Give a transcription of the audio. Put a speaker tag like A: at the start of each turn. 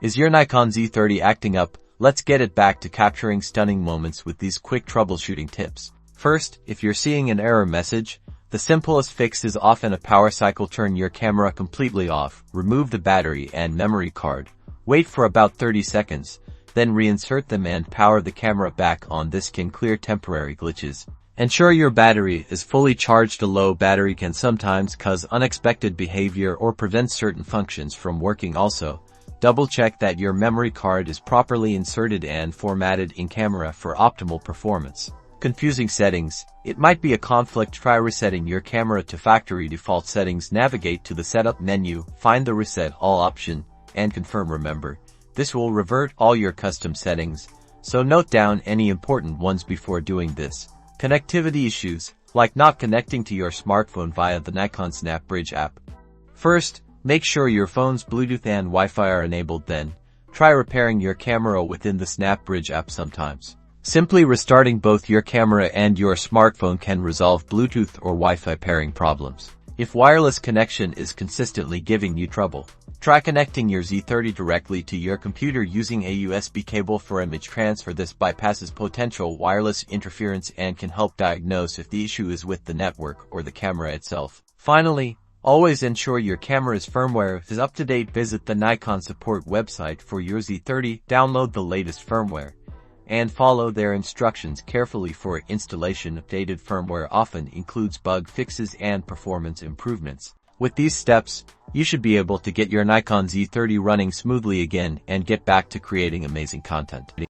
A: Is your Nikon Z30 acting up? Let's get it back to capturing stunning moments with these quick troubleshooting tips. First, if you're seeing an error message, the simplest fix is often a power cycle. Turn your camera completely off, remove the battery and memory card, wait for about 30 seconds, then reinsert them and power the camera back on. This can clear temporary glitches. Ensure your battery is fully charged. A low battery can sometimes cause unexpected behavior or prevent certain functions from working. Also, double-check that your memory card is properly inserted and formatted in camera for optimal performance. Confusing settings. It might be a conflict. Try resetting your camera to factory default settings. Navigate to the Setup menu, find the Reset All option, and confirm. Remember, this will revert all your custom settings, so note down any important ones before doing this. Connectivity issues, like not connecting to your smartphone via the Nikon SnapBridge app. First, make sure your phone's Bluetooth and Wi-Fi are enabled. Then, try repairing your camera within the SnapBridge app. Sometimes, simply restarting both your camera and your smartphone can resolve Bluetooth or Wi-Fi pairing problems. If wireless connection is consistently giving you trouble, try connecting your Z30 directly to your computer using a USB cable for image transfer. This bypasses potential wireless interference and can help diagnose if the issue is with the network or the camera itself. Finally, always ensure your camera's firmware is up to date. Visit the Nikon support website for your Z30, download the latest firmware, and follow their instructions carefully for installation. Updated firmware often includes bug fixes and performance improvements. With these steps, you should be able to get your Nikon Z30 running smoothly again and get back to creating amazing content.